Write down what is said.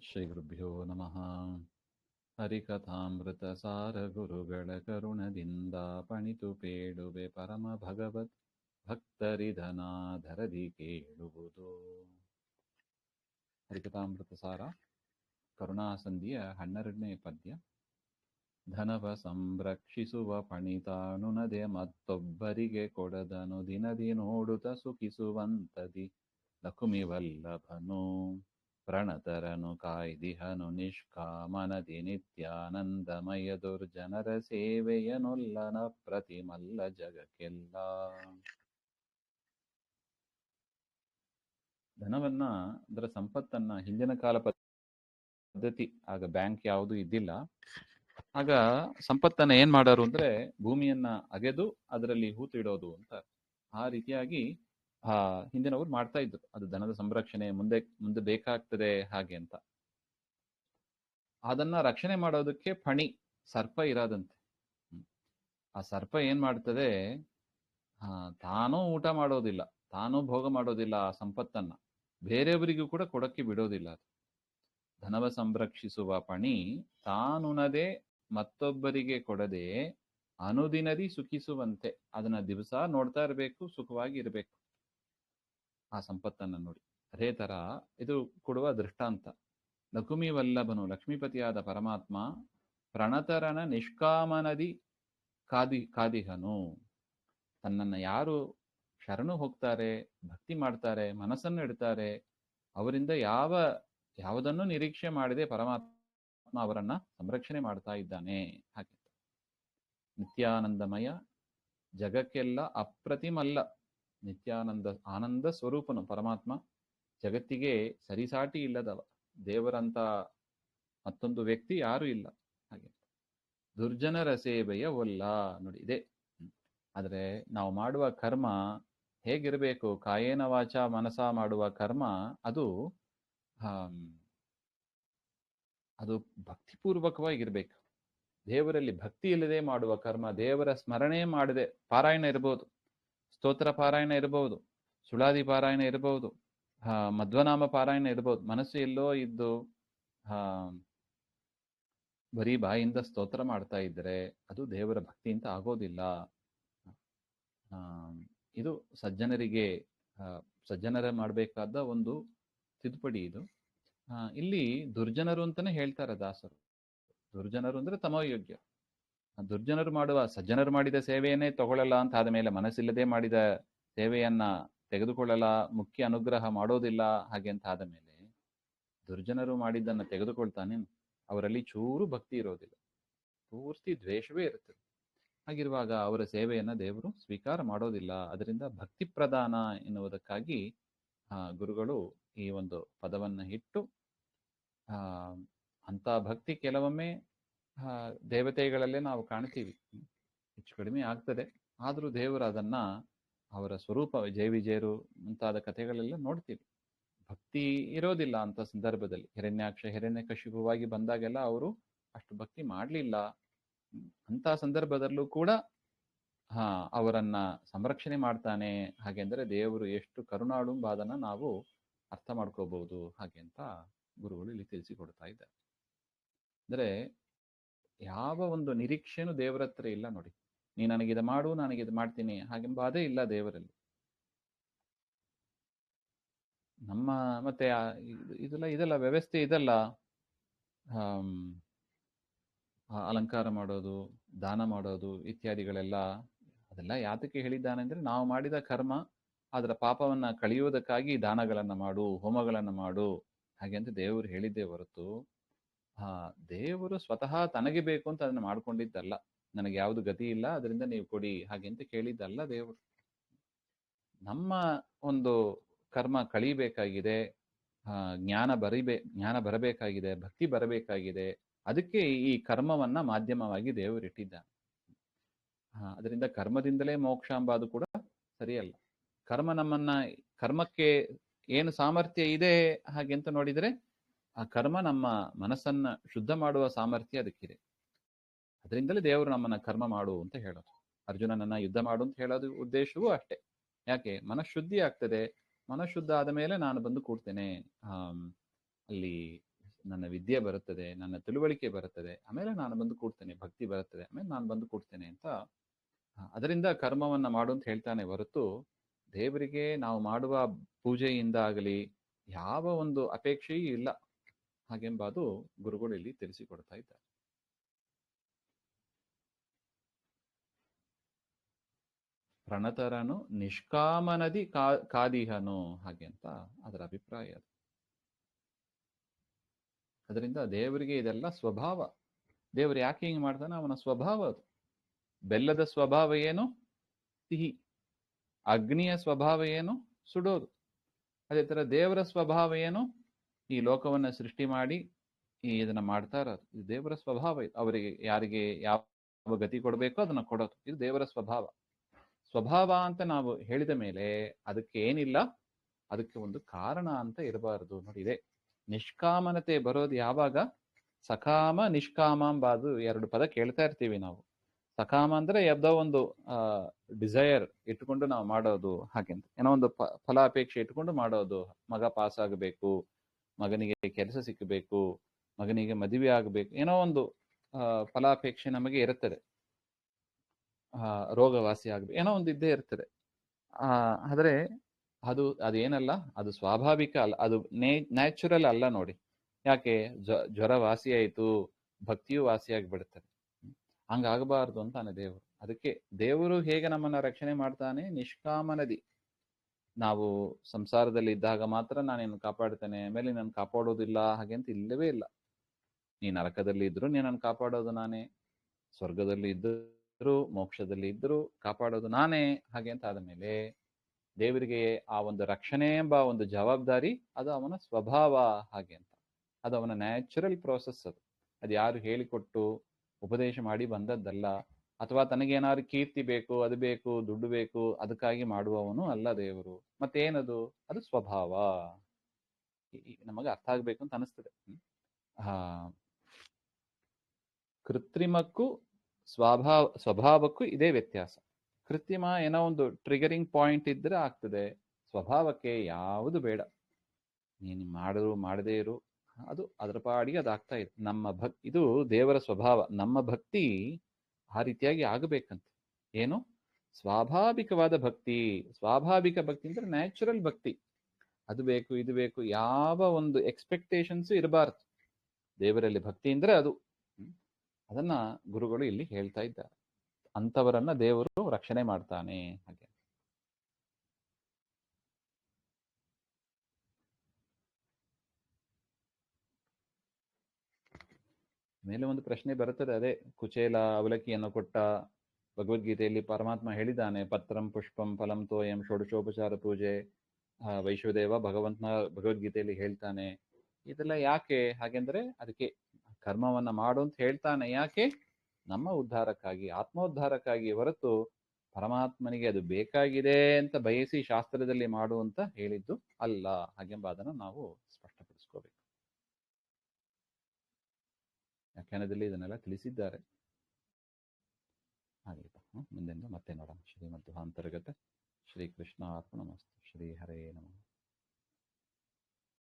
ಶ್ರೀ ಗುರುಭ್ಯೋ ನಮಃ. ಹರಿಕಥಾಮೃತಸಾರ ಗುರುಗಳ ಕರುಣದಿಂದ ಪಣಿತು ಪೇಳುವೆ ಪರಮ ಭಗವತ್ ಭಕ್ತರಿಧನಾಧರದಿ ಕೇಳುವುದು. ಹರಿಕಥಾಮೃತಸಾರ ಕರುಣಾಸಂಧಿಯ 12ನೇ ಪದ್ಯ. ಧನವ ಸಂರಕ್ಷಿಸುವ ಪಣಿತಾನುನದೆ ಮತ್ತೊಬ್ಬರಿಗೆ ಕೊಡದನು ದಿನದಿ ನೋಡುತ್ತ ಸುಖಿಸುವಂತದಿ ಲಕುಮಿ ವಲ್ಲಭನು ಪ್ರಣತರನು ಕಾಯ್ದಿಹನು ನಿಷ್ಕಾಮನದಿ ನಿತ್ಯಾನಂದಮಯ ದುರ್ಜನರ ಸೇವೆಯನೊಲ್ಲನ ಪ್ರತಿಮಲ್ಲ ಜಗಕ್ಕೆಲ್ಲ. ಧನವನ್ನ, ಅದರ ಸಂಪತ್ತನ್ನ, ಹಿಂದಿನ ಕಾಲ ಪದ್ಧತಿ, ಆಗ ಬ್ಯಾಂಕ್ ಯಾವುದು ಇದ್ದಿಲ್ಲ, ಆಗ ಸಂಪತ್ತನ್ನ ಏನ್ ಮಾಡೋರು ಅಂದ್ರೆ ಭೂಮಿಯನ್ನ ಅಗೆದು ಅದರಲ್ಲಿ ಹೂತಿಡೋದು ಅಂತ. ಆ ರೀತಿಯಾಗಿ ಹಿಂದಿನವರು ಮಾಡ್ತಾ ಇದ್ರು. ಅದು ಧನದ ಸಂರಕ್ಷಣೆ, ಮುಂದೆ ಬೇಕಾಗ್ತದೆ ಹಾಗೆ ಅಂತ. ಅದನ್ನ ರಕ್ಷಣೆ ಮಾಡೋದಕ್ಕೆ ಫಣಿ, ಸರ್ಪ ಇರೋದಂತೆ. ಆ ಸರ್ಪ ಏನ್ ಮಾಡ್ತದೆ, ತಾನೂ ಊಟ ಮಾಡೋದಿಲ್ಲ, ತಾನೂ ಭೋಗ ಮಾಡೋದಿಲ್ಲ, ಆ ಸಂಪತ್ತನ್ನ ಬೇರೆಯವರಿಗೂ ಕೂಡ ಕೊಡಕ್ಕೆ ಬಿಡೋದಿಲ್ಲ. ಅದು ಧನವ ಸಂರಕ್ಷಿಸುವ ಪಣಿ ತಾನುನದೆ ಮತ್ತೊಬ್ಬರಿಗೆ ಕೊಡದೆ ಅನುದಿನದಿ ಸುಖಿಸುವಂತೆ, ಅದನ್ನ ದಿವಸ ನೋಡ್ತಾ ಇರಬೇಕು, ಸುಖವಾಗಿ ಇರಬೇಕು ಆ ಸಂಪತ್ತನ್ನ ನೋಡಿ. ಅದೇ ತರ ಇದು ಕೊಡುವ ದೃಷ್ಟಾಂತ. ಲಕುಮಿ ವಲ್ಲಭನು, ಲಕ್ಷ್ಮೀಪತಿಯಾದ ಪರಮಾತ್ಮ ಪ್ರಣತರನ ನಿಷ್ಕಾಮನದಿ ಕಾದಿಹನು. ತನ್ನನ್ನ ಯಾರು ಶರಣು ಹೋಗ್ತಾರೆ, ಭಕ್ತಿ ಮಾಡ್ತಾರೆ, ಮನಸ್ಸನ್ನು ಇಡ್ತಾರೆ, ಅವರಿಂದ ಯಾವುದನ್ನು ನಿರೀಕ್ಷೆ ಮಾಡದೆ ಪರಮಾತ್ಮ ಅವರನ್ನ ಸಂರಕ್ಷಣೆ ಮಾಡ್ತಾ ಇದ್ದಾನೆ. ಹಾಗೆ ನಿತ್ಯಾನಂದಮಯ, ಜಗಕ್ಕೆಲ್ಲ ಅಪ್ರತಿಮಲ್ಲ, ನಿತ್ಯಾನಂದ ಆನಂದ ಸ್ವರೂಪನು ಪರಮಾತ್ಮ, ಜಗತ್ತಿಗೆ ಸರಿಸಾಟಿ ಇಲ್ಲದವ, ದೇವರಂತ ಮತ್ತೊಂದು ವ್ಯಕ್ತಿ ಯಾರು ಇಲ್ಲ. ಹಾಗೆ ದುರ್ಜನರ ಸೇವೆಯ ಒಲ್ಲ ನೋಡಿ, ಇದೆ. ಆದರೆ ನಾವು ಮಾಡುವ ಕರ್ಮ ಹೇಗಿರಬೇಕು, ಕಾಯೇನ ವಾಚ ಮನಸ ಮಾಡುವ ಕರ್ಮ ಅದು ಭಕ್ತಿಪೂರ್ವಕವಾಗಿರ್ಬೇಕು. ದೇವರಲ್ಲಿ ಭಕ್ತಿ ಇಲ್ಲದೆ ಮಾಡುವ ಕರ್ಮ, ದೇವರ ಸ್ಮರಣೆ ಮಾಡದೆ, ಪಾರಾಯಣ ಇರಬಹುದು, ಸ್ತೋತ್ರ ಪಾರಾಯಣ ಇರಬಹುದು, ಸುಳಾದಿ ಪಾರಾಯಣ ಇರಬಹುದು, ಮಧ್ವನಾಮ ಪಾರಾಯಣ ಇರಬಹುದು, ಮನಸ್ಸು ಎಲ್ಲೋ ಇದ್ದು ಬರೀ ಬಾಯಿಂದ ಸ್ತೋತ್ರ ಮಾಡ್ತಾ ಇದ್ರೆ ಅದು ದೇವರ ಭಕ್ತಿ ಅಂತ ಆಗೋದಿಲ್ಲ. ಇದು ಸಜ್ಜನರ ಮಾಡಬೇಕಾದ ಒಂದು ತಿದ್ದುಪಡಿ ಇದು. ಇಲ್ಲಿ ದುರ್ಜನರು ಅಂತಾನೆ ಹೇಳ್ತಾರೆ ದಾಸರು. ದುರ್ಜನರು ಅಂದ್ರೆ ತಮೋಯೋಗ್ಯ. ದುರ್ಜನರು ಮಾಡುವ, ಸಜ್ಜನರು ಮಾಡಿದ ಸೇವೆಯನ್ನೇ ತಗೊಳ್ಳಲ್ಲ ಅಂತ ಆದ ಮೇಲೆ, ಮನಸ್ಸಿಲ್ಲದೆ ಮಾಡಿದ ಸೇವೆಯನ್ನ ತೆಗೆದುಕೊಳ್ಳಲ್ಲ, ಮುಖ್ಯ ಅನುಗ್ರಹ ಮಾಡೋದಿಲ್ಲ ಹಾಗೆ ಅಂತ ಆದ ಮೇಲೆ, ದುರ್ಜನರು ಮಾಡಿದ್ದನ್ನ ತೆಗೆದುಕೊಳ್ತಾನೆ, ಅವರಲ್ಲಿ ಚೂರು ಭಕ್ತಿ ಇರೋದಿಲ್ಲ, ಪೂರ್ತಿ ದ್ವೇಷವೇ ಇರುತ್ತದೆ. ಹಾಗಿರುವಾಗ ಅವರ ಸೇವೆಯನ್ನ ದೇವರು ಸ್ವೀಕಾರ ಮಾಡೋದಿಲ್ಲ. ಅದರಿಂದ ಭಕ್ತಿ ಪ್ರಧಾನ ಎನ್ನುವುದಕ್ಕಾಗಿ ಗುರುಗಳು ಈ ಒಂದು ಪದವನ್ನ ಇಟ್ಟು, ಅಂತ ಭಕ್ತಿ ಕೆಲವೊಮ್ಮೆ ದೇವತೆಗಳಲ್ಲೇ ನಾವು ಕಾಣ್ತೀವಿ, ಹೆಚ್ಚು ಕಡಿಮೆ ಆಗ್ತದೆ. ಆದರೂ ದೇವರು ಅದನ್ನ, ಅವರ ಸ್ವರೂಪ ಜಯ ವಿಜಯರು ಮುಂತಾದ ಕಥೆಗಳೆಲ್ಲ ನೋಡ್ತೀವಿ. ಭಕ್ತಿ ಇರೋದಿಲ್ಲ ಅಂತ ಸಂದರ್ಭದಲ್ಲಿ. ಹಿರಣ್ಯಕಶಿಪುವಾಗಿ ಬಂದಾಗೆಲ್ಲ ಅವರು ಅಷ್ಟು ಭಕ್ತಿ ಮಾಡಲಿಲ್ಲ. ಅಂತ ಸಂದರ್ಭದಲ್ಲೂ ಕೂಡ ಅವರನ್ನ ಸಂರಕ್ಷಣೆ ಮಾಡ್ತಾನೆ. ಹಾಗೆಂದರೆ ದೇವರು ಎಷ್ಟು ಕರುಣಾಳು ಎಂಬುದನ್ನ ನಾವು ಅರ್ಥ ಮಾಡ್ಕೋಬಹುದು ಹಾಗೆ ಅಂತ ಗುರುಗಳು ಇಲ್ಲಿ ತಿಳಿಸಿಕೊಡ್ತಾ ಇದ್ದಾರೆ. ಅಂದ್ರೆ ಯಾವ ಒಂದು ನಿರೀಕ್ಷೆನೂ ದೇವರ ಹತ್ರ ಇಲ್ಲ ನೋಡಿ. ನೀ ನನಗಿದ ಮಾಡು, ನನಗಿದು ಮಾಡ್ತೀನಿ ಹಾಗೆಂಬ ಅದೇ ಇಲ್ಲ ದೇವರಲ್ಲಿ. ನಮ್ಮ ಮತ್ತೆ ಇದೆಲ್ಲ ವ್ಯವಸ್ಥೆ ಇದೆಲ್ಲ, ಅಲಂಕಾರ ಮಾಡೋದು, ದಾನ ಮಾಡೋದು ಇತ್ಯಾದಿಗಳೆಲ್ಲ, ಅದೆಲ್ಲ ಯಾತಕ್ಕೆ ಹೇಳಿದ್ದಾನೆ ಅಂದ್ರೆ, ನಾವು ಮಾಡಿದ ಕರ್ಮ ಅದರ ಪಾಪವನ್ನ ಕಳೆಯುವುದಕ್ಕಾಗಿ ದಾನಗಳನ್ನ ಮಾಡು, ಹೋಮಗಳನ್ನ ಮಾಡು ಹಾಗೆ ಅಂತ ದೇವರು ಹೇಳಿದ್ದೇ ಹೊರತು, ದೇವರು ಸ್ವತಃ ತನಗೆ ಬೇಕು ಅಂತ ಅದನ್ನ ಮಾಡ್ಕೊಂಡಿದ್ದಲ್ಲ. ನನಗೆ ಯಾವುದು ಗತಿ ಇಲ್ಲ, ಅದರಿಂದ ನೀವು ಕೊಡಿ ಹಾಗೆ ಅಂತ ಕೇಳಿದ್ದಲ್ಲ ದೇವರು. ನಮ್ಮ ಒಂದು ಕರ್ಮ ಕಳಿಬೇಕಾಗಿದೆ, ಜ್ಞಾನ ಬರಬೇಕಾಗಿದೆ, ಭಕ್ತಿ ಬರಬೇಕಾಗಿದೆ. ಅದಕ್ಕೆ ಈ ಕರ್ಮವನ್ನ ಮಾಧ್ಯಮವಾಗಿ ದೇವರು ಇಟ್ಟಿದ್ದಾನೆ. ಅದರಿಂದ ಕರ್ಮದಿಂದಲೇ ಮೋಕ್ಷ ಎಂಬುದು ಕೂಡ ಸರಿಯಲ್ಲ. ಕರ್ಮಕ್ಕೆ ಏನು ಸಾಮರ್ಥ್ಯ ಇದೆ ಹಾಗೆ ಅಂತ ನೋಡಿದರೆ, ಆ ಕರ್ಮ ನಮ್ಮ ಮನಸ್ಸನ್ನ ಶುದ್ಧ ಮಾಡುವ ಸಾಮರ್ಥ್ಯ ಅದಕ್ಕಿದೆ. ಅದರಿಂದಲೇ ದೇವರು ನಮ್ಮನ್ನ ಕರ್ಮ ಮಾಡು ಅಂತ ಹೇಳೋದು. ಅರ್ಜುನನನ್ನ ಯುದ್ಧ ಮಾಡು ಅಂತ ಹೇಳೋದು ಉದ್ದೇಶವೂ ಅಷ್ಟೇ. ಯಾಕೆ? ಮನಃಶುದ್ಧಿ ಆಗ್ತದೆ. ಮನಃಶುದ್ಧ ಆದ ಮೇಲೆ ನಾನು ಬಂದು ಕೂಡ್ತೇನೆ ಅಲ್ಲಿ ನನ್ನ ವಿದ್ಯೆ ಬರುತ್ತದೆ, ನನ್ನ ತಿಳುವಳಿಕೆ ಬರುತ್ತದೆ, ಆಮೇಲೆ ನಾನು ಬಂದು ಕೂಡ್ತೇನೆ, ಭಕ್ತಿ ಬರುತ್ತದೆ, ಆಮೇಲೆ ನಾನು ಬಂದು ಕೂಡ್ತೇನೆ ಅಂತ ಅದರಿಂದ ಕರ್ಮವನ್ನ ಮಾಡು ಅಂತ ಹೇಳ್ತಾನೆ ಹೊರತು ದೇವರಿಗೆ ನಾವು ಮಾಡುವ ಪೂಜೆಯಿಂದ ಆಗಲಿ ಯಾವ ಒಂದು ಅಪೇಕ್ಷೆಯೂ ಇಲ್ಲ ಹಾಗೆಂಬುದು ಗುರುಗಳು ಇಲ್ಲಿ ತಿಳಿಸಿಕೊಡ್ತಾ ಇದ್ದಾರೆ. ಪ್ರಣತರನು ನಿಷ್ಕಾಮನದಿ ಕಾದಿಹನು ಹಾಗೆ ಅಂತ ಅದರ ಅಭಿಪ್ರಾಯ ಅದು. ಅದರಿಂದ ದೇವರಿಗೆ ಇದೆಲ್ಲ ಸ್ವಭಾವ. ದೇವರು ಯಾಕೆ ಹಿಂಗೆ ಮಾಡ್ತಾನೆ? ಅವನ ಸ್ವಭಾವ ಅದು. ಬೆಲ್ಲದ ಸ್ವಭಾವ ಏನು? ಸಿಹಿ. ಅಗ್ನಿಯ ಸ್ವಭಾವ ಏನು? ಸುಡೋದು. ಅದೇ ತರ ದೇವರ ಸ್ವಭಾವ ಏನು? ಈ ಲೋಕವನ್ನ ಸೃಷ್ಟಿ ಮಾಡಿ ಇದನ್ನ ಮಾಡ್ತಾ ಇರೋದು. ಇದು ದೇವರ ಸ್ವಭಾವ. ಇದು ಅವರಿಗೆ ಯಾರಿಗೆ ಯಾವ ಗತಿ ಕೊಡಬೇಕೋ ಅದನ್ನ ಕೊಡೋದು. ಇದು ದೇವರ ಸ್ವಭಾವ. ಸ್ವಭಾವ ಅಂತ ನಾವು ಹೇಳಿದ ಮೇಲೆ ಅದಕ್ಕೆ ಏನಿಲ್ಲ, ಅದಕ್ಕೆ ಒಂದು ಕಾರಣ ಅಂತ ಇರಬಾರದು. ನೋಡಿ, ಇದೆ ನಿಷ್ಕಾಮನತೆ ಬರೋದು ಯಾವಾಗ? ಸಕಾಮ ನಿಷ್ಕಾಮ ಎಂಬುದು ಎರಡು ಪದ ಕೇಳ್ತಾ ಇರ್ತೀವಿ ನಾವು. ಸಕಾಮ ಅಂದ್ರೆ ಯಾವುದೋ ಒಂದು ಡಿಸೈರ್ ಇಟ್ಕೊಂಡು ನಾವು ಮಾಡೋದು, ಹಾಗೆಂತ ಏನೋ ಒಂದು ಫಲಾಪೇಕ್ಷೆ ಇಟ್ಕೊಂಡು ಮಾಡೋದು. ಮಗ ಪಾಸ್ ಆಗಬೇಕು, ಮಗನಿಗೆ ಕೆಲಸ ಸಿಕ್ಕಬೇಕು, ಮಗನಿಗೆ ಮದುವೆ ಆಗಬೇಕು, ಏನೋ ಒಂದು ಫಲಾಪೇಕ್ಷೆ ನಮಗೆ ಇರುತ್ತದೆ. ರೋಗವಾಸಿ ಆಗ್ಬೇಕು, ಏನೋ ಒಂದು ಇದ್ದೇ ಇರ್ತದೆ. ಆದರೆ ಅದೇನಲ್ಲ, ಅದು ಸ್ವಾಭಾವಿಕ ಅಲ್ಲ, ಅದು ನ್ಯಾಚುರಲ್ ಅಲ್ಲ. ನೋಡಿ, ಯಾಕೆ? ಜ್ವರ ವಾಸಿ ಆಯಿತು, ಭಕ್ತಿಯೂ ವಾಸಿಯಾಗಿ ಬಿಡುತ್ತದೆ. ಹಂಗಾಗಬಾರ್ದು ಅಂತಾನೆ ದೇವರು. ಅದಕ್ಕೆ ದೇವರು ಹೇಗೆ ನಮ್ಮನ್ನ ರಕ್ಷಣೆ ಮಾಡ್ತಾನೆ? ನಿಷ್ಕಾಮನದಿ. ನಾವು ಸಂಸಾರದಲ್ಲಿ ಇದ್ದಾಗ ಮಾತ್ರ ನಾನೇನು ಕಾಪಾಡ್ತೇನೆ, ಆಮೇಲೆ ನಾನು ಕಾಪಾಡೋದಿಲ್ಲ ಹಾಗೆ ಅಂತ ಇಲ್ಲವೇ ಇಲ್ಲ. ನೀ ನರಕದಲ್ಲಿ ಇದ್ರು ನೀನನ್ನು ಕಾಪಾಡೋದು ನಾನೇ, ಸ್ವರ್ಗದಲ್ಲಿ ಇದ್ದರು ಮೋಕ್ಷದಲ್ಲಿ ಇದ್ದರೂ ಕಾಪಾಡೋದು ನಾನೇ ಹಾಗೆ ಅಂತ ಆದ ಮೇಲೆ ದೇವರಿಗೆ ಆ ಒಂದು ರಕ್ಷಣೆ ಎಂಬ ಒಂದು ಜವಾಬ್ದಾರಿ ಅದು ಅವನ ಸ್ವಭಾವ ಹಾಗೆ ಅಂತ. ಅದು ಅವನ ನ್ಯಾಚುರಲ್ ಪ್ರೋಸೆಸ್. ಅದು ಯಾರು ಹೇಳಿಕೊಟ್ಟು ಉಪದೇಶ ಮಾಡಿ ಬಂದದ್ದಲ್ಲ, ಅಥವಾ ತನಗೇನಾದ್ರು ಕೀರ್ತಿ ಬೇಕು, ಅದು ಬೇಕು, ದುಡ್ಡು ಬೇಕು, ಅದಕ್ಕಾಗಿ ಮಾಡುವವನು ಅಲ್ಲ ದೇವರು. ಮತ್ತೇನದು? ಅದು ಸ್ವಭಾವ. ನಮಗೆ ಅರ್ಥ ಆಗ್ಬೇಕು ಅಂತ ಅನಿಸ್ತದೆ. ಕೃತ್ರಿಮಕ್ಕೂ ಸ್ವಭಾವಕ್ಕೂ ಇದೇ ವ್ಯತ್ಯಾಸ. ಕೃತ್ರಿಮ ಏನೋ ಒಂದು ಟ್ರಿಗರಿಂಗ್ ಪಾಯಿಂಟ್ ಇದ್ರೆ ಆಗ್ತದೆ, ಸ್ವಭಾವಕ್ಕೆ ಯಾವುದು ಬೇಡ. ನೀನು ಮಾಡಿದ್ರು ಮಾಡದೇ ಇರು, ಅದು ಅದರ ಪಾಡಿಗೆ ಅದಾಗ್ತಾ ಇದೆ. ಇದು ದೇವರ ಸ್ವಭಾವ. ನಮ್ಮ ಭಕ್ತಿ ಆ ರೀತಿಯಾಗಿ ಆಗಬೇಕಂತ. ಏನು? ಸ್ವಾಭಾವಿಕವಾದ ಭಕ್ತಿ. ಸ್ವಾಭಾವಿಕ ಭಕ್ತಿ ಅಂದ್ರೆ ನ್ಯಾಚುರಲ್ ಭಕ್ತಿ. ಅದು ಬೇಕು, ಇದು ಬೇಕು, ಯಾವ ಒಂದು ಎಕ್ಸ್ಪೆಕ್ಟೇಷನ್ಸು ಇರಬಾರ್ದು. ದೇವರಲ್ಲಿ ಭಕ್ತಿ ಅಂದ್ರೆ ಅದು. ಅದನ್ನ ಗುರುಗಳು ಇಲ್ಲಿ ಹೇಳ್ತಾ ಇದ್ದಾರೆ. ಅಂಥವರನ್ನ ದೇವರು ರಕ್ಷಣೆ ಮಾಡ್ತಾನೆ ಹಾಗೆ. ಮೇಲೆ ಒಂದು ಪ್ರಶ್ನೆ ಬರುತ್ತದೆ, ಅದೇ ಕುಚೇಲ ಅವಲಕ್ಕಿಯನ್ನು ಕೊಟ್ಟ ಭಗವದ್ಗೀತೆಯಲ್ಲಿ ಪರಮಾತ್ಮ ಹೇಳಿದ್ದಾನೆ, ಪತ್ರಂ ಪುಷ್ಪಂ ಫಲಂ ತೋಯಂ ಷೋಡಶೋಪಚಾರ ಪೂಜೆ ವೈಶ್ವದೇವ ಭಗವಂತನ ಭಗವದ್ಗೀತೆಯಲ್ಲಿ ಹೇಳ್ತಾನೆ. ಇದೆಲ್ಲ ಯಾಕೆ ಹಾಗೆಂದ್ರೆ ಅದಕ್ಕೆ ಕರ್ಮವನ್ನ ಮಾಡು ಅಂತ ಹೇಳ್ತಾನೆ. ಯಾಕೆ? ನಮ್ಮ ಉದ್ಧಾರಕ್ಕಾಗಿ, ಆತ್ಮೋದ್ಧಾರಕ್ಕಾಗಿ ಹೊರತು ಪರಮಾತ್ಮನಿಗೆ ಅದು ಬೇಕಾಗಿದೆ ಅಂತ ಬಯಸಿ ಶಾಸ್ತ್ರದಲ್ಲಿ ಮಾಡು ಅಂತ ಹೇಳಿದ್ದು ಅಲ್ಲ ಹಾಗೆಂಬುದನ್ನು ನಾವು ಸ್ಪಷ್ಟಪಡಿಸ್ಕೋಬೇಕು. ವ್ಯಾಖ್ಯಾನದಲ್ಲಿ ಇದನ್ನೆಲ್ಲ ತಿಳಿಸಿದ್ದಾರೆ. ಹಾಗೆ ಮುಂದೆಂದು ಮತ್ತೆ ನೋಡೋಣ. ಶ್ರೀಮದ್ ಅಂತರ್ಗತ ಶ್ರೀಕೃಷ್ಣ ಅರ್ಪಣಮಸ್ತು. ಶ್ರೀ ಹರೇ ನಮಃ.